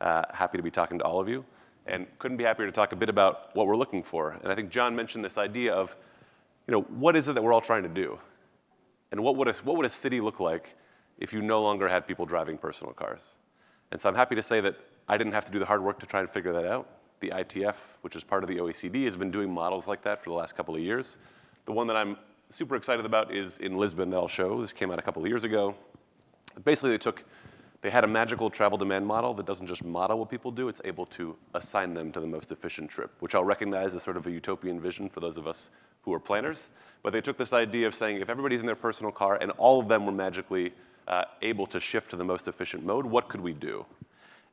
Happy to be talking to all of you, and couldn't be happier to talk a bit about what we're looking for. And I think John mentioned this idea of, what is it that we're all trying to do? And what would a city look like if you no longer had people driving personal cars? And so I'm happy to say that I didn't have to do the hard work to try and figure that out. The ITF, which is part of the OECD, has been doing models like that for the last couple of years. The one that I'm super excited about is in Lisbon that I'll show. This came out a couple of years ago. Basically, they had a magical travel demand model that doesn't just model what people do, it's able to assign them to the most efficient trip, which I'll recognize as sort of a utopian vision for those of us who are planners. But they took this idea of saying if everybody's in their personal car and all of them were magically able to shift to the most efficient mode, what could we do?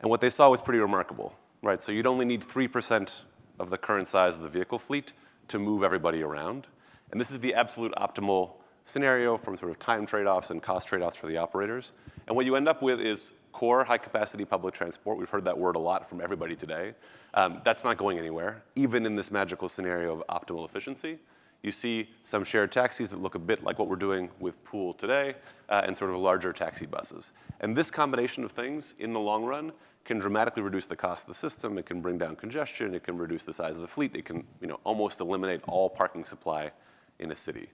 And what they saw was pretty remarkable, right? So you'd only need 3% of the current size of the vehicle fleet to move everybody around. And this is the absolute optimal scenario from sort of time trade-offs and cost trade-offs for the operators. And what you end up with is core high-capacity public transport. We've heard that word a lot from everybody today. That's not going anywhere, even in this magical scenario of optimal efficiency. You see some shared taxis that look a bit like what we're doing with Pool today, and sort of larger taxi buses. And this combination of things, in the long run, can dramatically reduce the cost of the system. It can bring down congestion. It can reduce the size of the fleet. It can almost eliminate all parking supply in a city.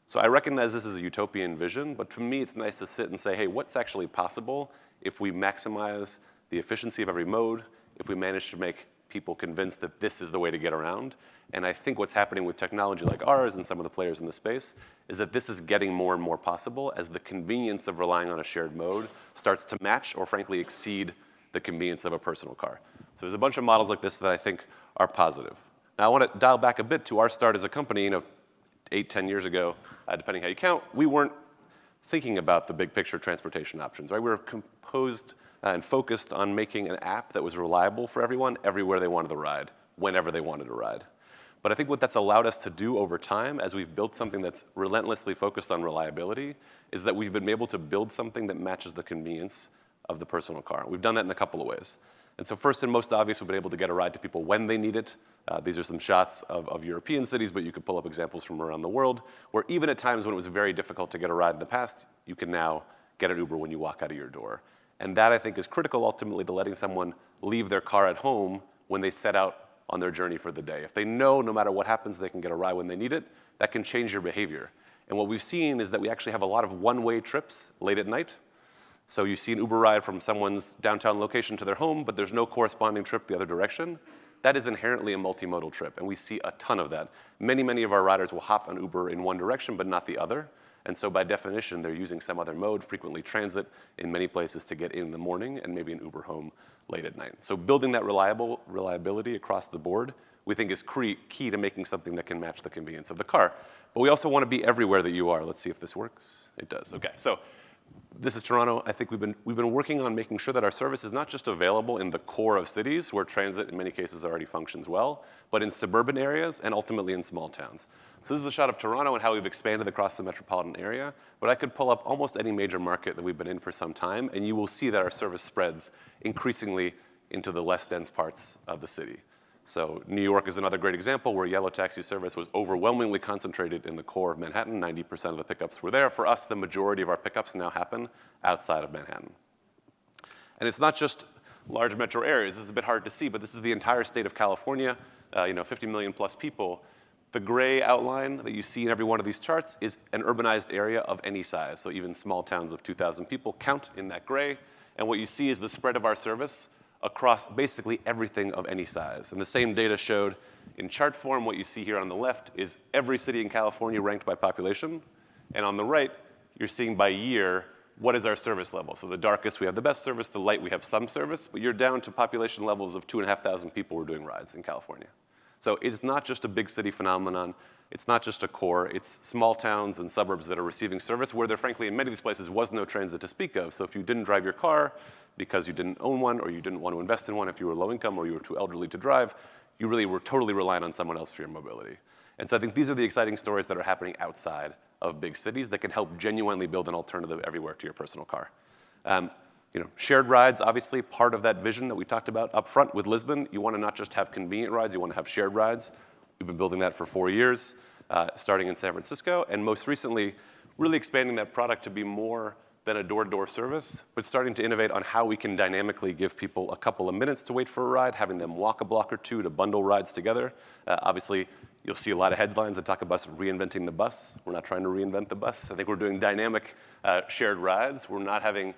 So I recognize this is a utopian vision, but to me it's nice to sit and say, hey, what's actually possible if we maximize the efficiency of every mode, if we manage to make people convinced that this is the way to get around? And I think what's happening with technology like ours and some of the players in the space is that this is getting more and more possible as the convenience of relying on a shared mode starts to match or frankly exceed the convenience of a personal car. So there's a bunch of models like this that I think are positive. Now I want to dial back a bit to our start as a company, 8, 10 years ago, depending how you count. We weren't thinking about the big picture transportation options, right? We were composed and focused on making an app that was reliable for everyone, everywhere they wanted to ride, whenever they wanted to ride. But I think what that's allowed us to do over time, as we've built something that's relentlessly focused on reliability, is that we've been able to build something that matches the convenience of the personal car. We've done that in a couple of ways. And so first and most obvious, we've been able to get a ride to people when they need it. These are some shots of European cities, but you could pull up examples from around the world, where even at times when it was very difficult to get a ride in the past, you can now get an Uber when you walk out of your door. And that, I think, is critical ultimately to letting someone leave their car at home when they set out on their journey for the day. If they know no matter what happens, they can get a ride when they need it, that can change your behavior. And what we've seen is that we actually have a lot of one-way trips late at night. So you see an Uber ride from someone's downtown location to their home, but there's no corresponding trip the other direction. That is inherently a multimodal trip, and we see a ton of that. Many, many of our riders will hop on Uber in one direction, but not the other. And so by definition, they're using some other mode, frequently transit in many places to get in the morning and maybe an Uber home late at night. So building that reliability across the board, we think is key to making something that can match the convenience of the car. But we also want to be everywhere that you are. Let's see if this works. It does. Okay, so this is Toronto. I think we've been working on making sure that our service is not just available in the core of cities where transit in many cases already functions well, but in suburban areas and ultimately in small towns. So this is a shot of Toronto and how we've expanded across the metropolitan area, but I could pull up almost any major market that we've been in for some time, and you will see that our service spreads increasingly into the less dense parts of the city. So New York is another great example where yellow taxi service was overwhelmingly concentrated in the core of Manhattan. 90% of the pickups were there. For us, the majority of our pickups now happen outside of Manhattan. And it's not just large metro areas. This is a bit hard to see, but this is the entire state of California, 50 million plus people. The gray outline that you see in every one of these charts is an urbanized area of any size. So even small towns of 2,000 people count in that gray. And what you see is the spread of our service across basically everything of any size. And the same data showed in chart form. What you see here on the left is every city in California ranked by population. And on the right, you're seeing by year, what is our service level? So the darkest, we have the best service. The light, we have some service. But you're down to population levels of 2,500 people who are doing rides in California. So it's not just a big city phenomenon. It's not just a core. It's small towns and suburbs that are receiving service where there, frankly, in many of these places was no transit to speak of. So if you didn't drive your car because you didn't own one or you didn't want to invest in one if you were low income or you were too elderly to drive, you really were totally reliant on someone else for your mobility. And so I think these are the exciting stories that are happening outside of big cities that can help genuinely build an alternative everywhere to your personal car. Shared rides, obviously, part of that vision that we talked about up front with Lisbon. You want to not just have convenient rides, you want to have shared rides. We've been building that for 4 years, starting in San Francisco, and most recently, really expanding that product to be more been a door-to-door service, but starting to innovate on how we can dynamically give people a couple of minutes to wait for a ride, having them walk a block or two to bundle rides together. Obviously, you'll see a lot of headlines that talk about us reinventing the bus. We're not trying to reinvent the bus. I think we're doing dynamic shared rides. We're not having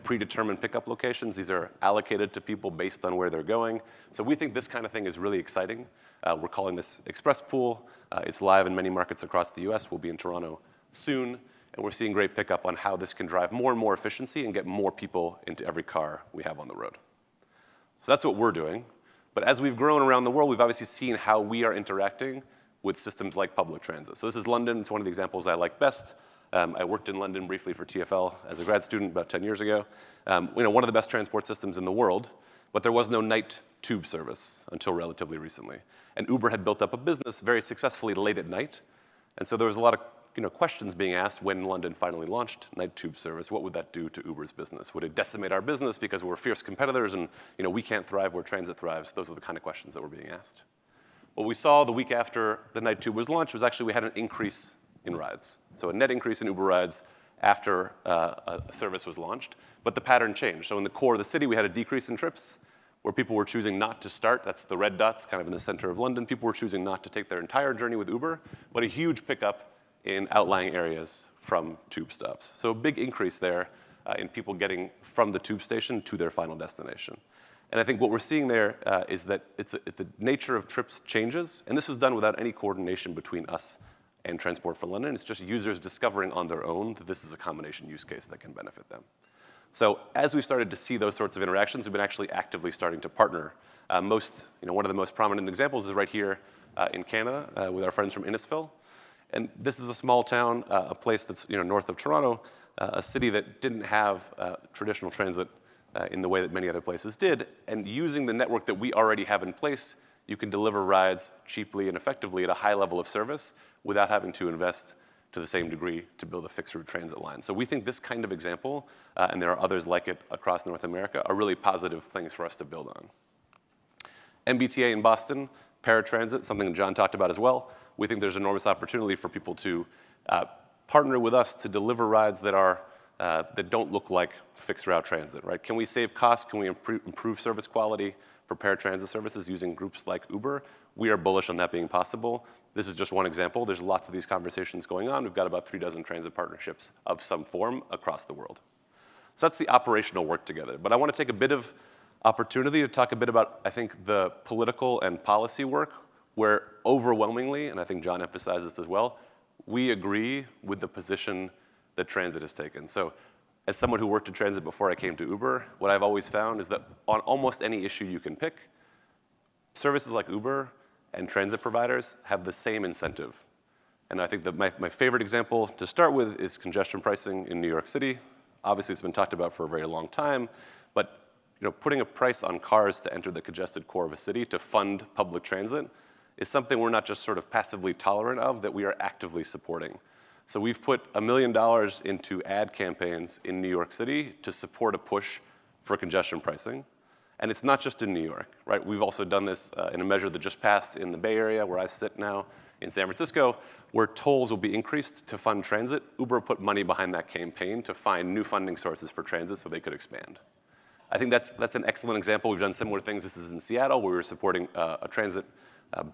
predetermined pickup locations. These are allocated to people based on where they're going. So we think this kind of thing is really exciting. We're calling this Express Pool. It's live in many markets across the US. We'll be in Toronto soon. And we're seeing great pickup on how this can drive more and more efficiency and get more people into every car we have on the road. So that's what we're doing. But as we've grown around the world, we've obviously seen how we are interacting with systems like public transit. So this is London. It's one of the examples I like best. I worked in London briefly for TfL as a grad student about 10 years ago. One of the best transport systems in the world, but there was no night tube service until relatively recently. And Uber had built up a business very successfully late at night. And so there was a lot of questions being asked when London finally launched night tube service. What would that do to Uber's business? Would it decimate our business because we're fierce competitors and we can't thrive where transit thrives? Those are the kind of questions that were being asked. What we saw the week after the night tube was launched was actually we had an increase in rides. So a net increase in Uber rides after a service was launched, but the pattern changed. So in the core of the city, we had a decrease in trips where people were choosing not to start. That's the red dots kind of in the center of London. People were choosing not to take their entire journey with Uber, but a huge pickup in outlying areas from tube stops. So a big increase there in people getting from the tube station to their final destination. And I think what we're seeing there is that the nature of trips changes, and this was done without any coordination between us and Transport for London. It's just users discovering on their own that this is a combination use case that can benefit them. So as we've started to see those sorts of interactions, we've been actually actively starting to partner. One of the most prominent examples is right here in Canada with our friends from Innisfil. And this is a small town, a place that's north of Toronto, a city that didn't have traditional transit in the way that many other places did. And using the network that we already have in place, you can deliver rides cheaply and effectively at a high level of service without having to invest to the same degree to build a fixed route transit line. So we think this kind of example, and there are others like it across North America, are really positive things for us to build on. MBTA in Boston, paratransit, something John talked about as well. We think there's enormous opportunity for people to partner with us to deliver rides that don't look like fixed route transit, right? Can we save costs? Can we improve service quality for paratransit services using groups like Uber? We are bullish on that being possible. This is just one example. There's lots of these conversations going on. We've got about 36 transit partnerships of some form across the world. So that's the operational work together. But I want to take a bit of opportunity to talk a bit about, I think, the political and policy work where overwhelmingly, and I think John emphasized this as well, we agree with the position that transit has taken. So as someone who worked in transit before I came to Uber, what I've always found is that on almost any issue you can pick, services like Uber and transit providers have the same incentive. And I think that my favorite example to start with is congestion pricing in New York City. Obviously, it's been talked about for a very long time, but putting a price on cars to enter the congested core of a city to fund public transit is something we're not just sort of passively tolerant of, that we are actively supporting. So we've put $1 million into ad campaigns in New York City to support a push for congestion pricing. And it's not just in New York, right? We've also done this in a measure that just passed in the Bay Area, where I sit now, in San Francisco, where tolls will be increased to fund transit. Uber put money behind that campaign to find new funding sources for transit so they could expand. I think that's an excellent example. We've done similar things. This is in Seattle, where we were supporting a transit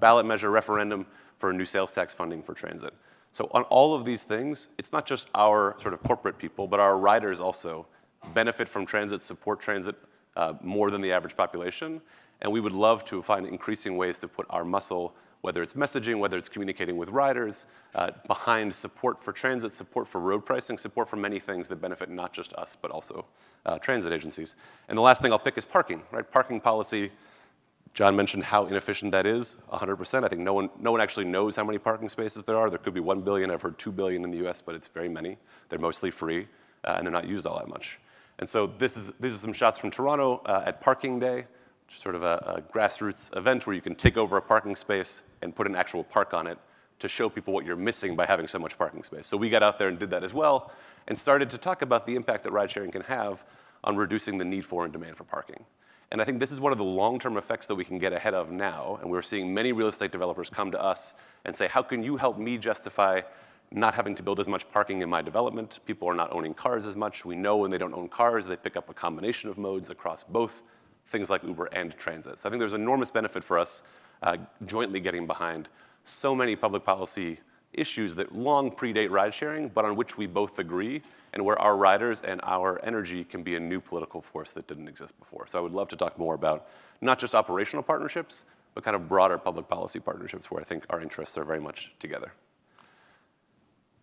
ballot measure referendum for a new sales tax funding for transit. So on all of these things, it's not just our sort of corporate people, but our riders also benefit from transit, support transit more than the average population. And we would love to find increasing ways to put our muscle, whether it's messaging, whether it's communicating with riders, behind support for transit, support for road pricing, support for many things that benefit not just us, but also transit agencies. And the last thing I'll pick is parking, right? Parking policy. John mentioned how inefficient that is, 100%. I think no one actually knows how many parking spaces there are. There could be 1 billion. I've heard 2 billion in the US, but it's very many. They're mostly free, and they're not used all that much. And so these are some shots from Toronto at Parking Day, which is sort of a grassroots event where you can take over a parking space and put an actual park on it to show people what you're missing by having so much parking space. So we got out there and did that as well and started to talk about the impact that ride sharing can have on reducing the need for and demand for parking. And I think this is one of the long-term effects that we can get ahead of now. And we're seeing many real estate developers come to us and say, how can you help me justify not having to build as much parking in my development. People are not owning cars as much. We know when they don't own cars, they pick up a combination of modes across both things like Uber and transit. So I think there's enormous benefit for us jointly getting behind so many public policy issues that long predate ride sharing, but on which we both agree, and where our riders and our energy can be a new political force that didn't exist before. So I would love to talk more about not just operational partnerships, but kind of broader public policy partnerships where I think our interests are very much together.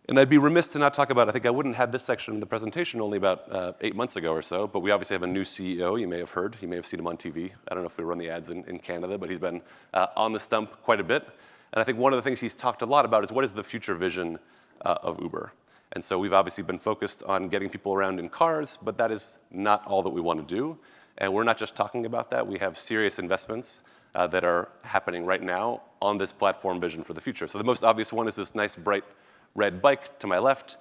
And I'd be remiss to not talk about, I think I wouldn't have this section in the presentation only about 8 months ago or so, but we obviously have a new CEO, you may have heard, you may have seen him on TV. I don't know if we run the ads in Canada, but he's been on the stump quite a bit. And I think one of the things he's talked a lot about is what is the future vision of Uber? And so we've obviously been focused on getting people around in cars, but that is not all that we want to do. And we're not just talking about that, we have serious investments that are happening right now on this platform vision for the future. So the most obvious one is this nice bright red bike to my left.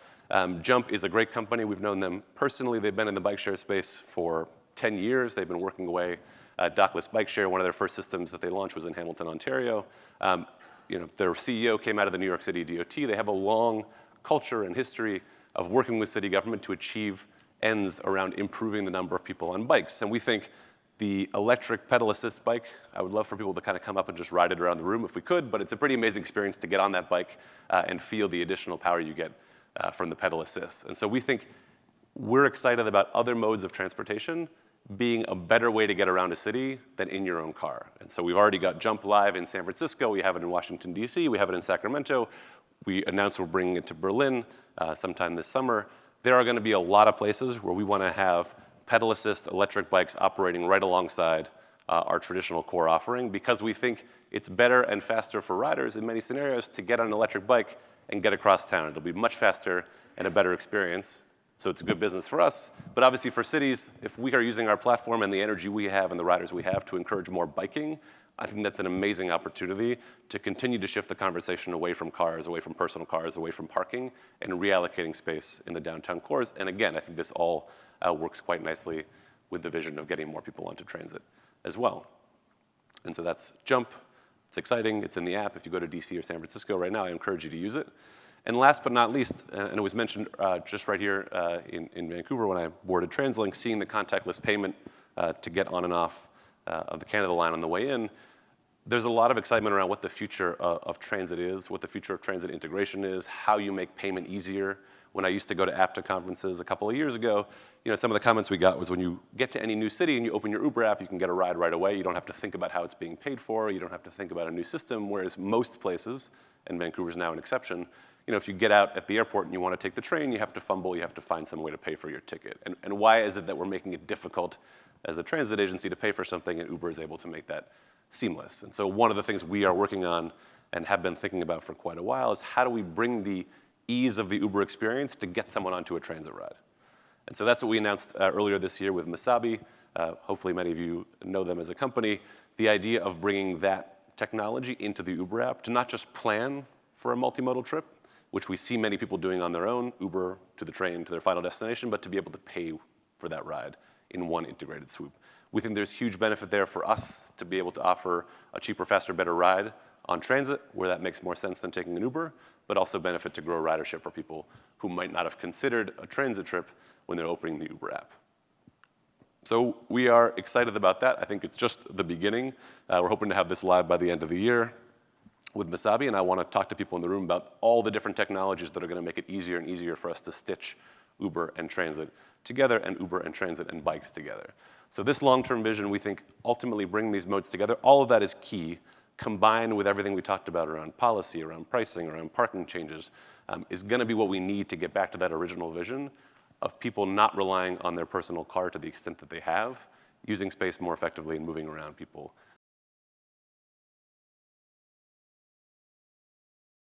Jump is a great company. We've known them personally. They've been in the bike share space for 10 years. They've been working away dockless bike share. One of their first systems that they launched was in Hamilton, Ontario. Their CEO came out of the New York City DOT. They have a long culture and history of working with city government to achieve ends around improving the number of people on bikes. And we think the electric pedal assist bike, I would love for people to kind of come up and just ride it around the room if we could, but it's a pretty amazing experience to get on that bike and feel the additional power you get from the pedal assist. And so we think we're excited about other modes of transportation being a better way to get around a city than in your own car. And so we've already got Jump live in San Francisco. We have it in Washington, D.C. We have it in Sacramento. We announced we're bringing it to Berlin sometime this summer. There are going to be a lot of places where we want to have pedal assist electric bikes operating right alongside our traditional core offering because we think it's better and faster for riders in many scenarios to get on an electric bike and get across town. It'll be much faster and a better experience. So it's a good business for us. But obviously for cities, if we are using our platform and the energy we have and the riders we have to encourage more biking, I think that's an amazing opportunity to continue to shift the conversation away from cars, away from personal cars, away from parking, and reallocating space in the downtown cores. And again, I think this all works quite nicely with the vision of getting more people onto transit as well. And so that's Jump. It's exciting. It's in the app. If you go to DC or San Francisco right now, I encourage you to use it. And last but not least, and it was mentioned just right here in Vancouver when I boarded TransLink, seeing the contactless payment to get on and off of the Canada line on the way in, there's a lot of excitement around what the future of transit is, what the future of transit integration is, how you make payment easier. When I used to go to APTA conferences a couple of years ago, some of the comments we got was when you get to any new city and you open your Uber app, you can get a ride right away. You don't have to think about how it's being paid for. You don't have to think about a new system, whereas most places, and Vancouver's now an exception, if you get out at the airport and you want to take the train, you have to fumble, you have to find some way to pay for your ticket. And why is it that we're making it difficult as a transit agency to pay for something and Uber is able to make that seamless? And so one of the things we are working on and have been thinking about for quite a while is how do we bring the ease of the Uber experience to get someone onto a transit ride? And so that's what we announced earlier this year with Misabi. Hopefully many of you know them as a company. The idea of bringing that technology into the Uber app to not just plan for a multimodal trip, which we see many people doing on their own, Uber to the train to their final destination, but to be able to pay for that ride in one integrated swoop. We think there's huge benefit there for us to be able to offer a cheaper, faster, better ride on transit, where that makes more sense than taking an Uber, but also benefit to grow ridership for people who might not have considered a transit trip when they're opening the Uber app. So we are excited about that. I think it's just the beginning. We're hoping to have this live by the end of the year with Misabi, and I want to talk to people in the room about all the different technologies that are going to make it easier and easier for us to stitch Uber and transit together and Uber and transit and bikes together. So this long-term vision, we think, ultimately bring these modes together. All of that is key, combined with everything we talked about around policy, around pricing, around parking changes, is going to be what we need to get back to that original vision of people not relying on their personal car to the extent that they have, using space more effectively and moving around people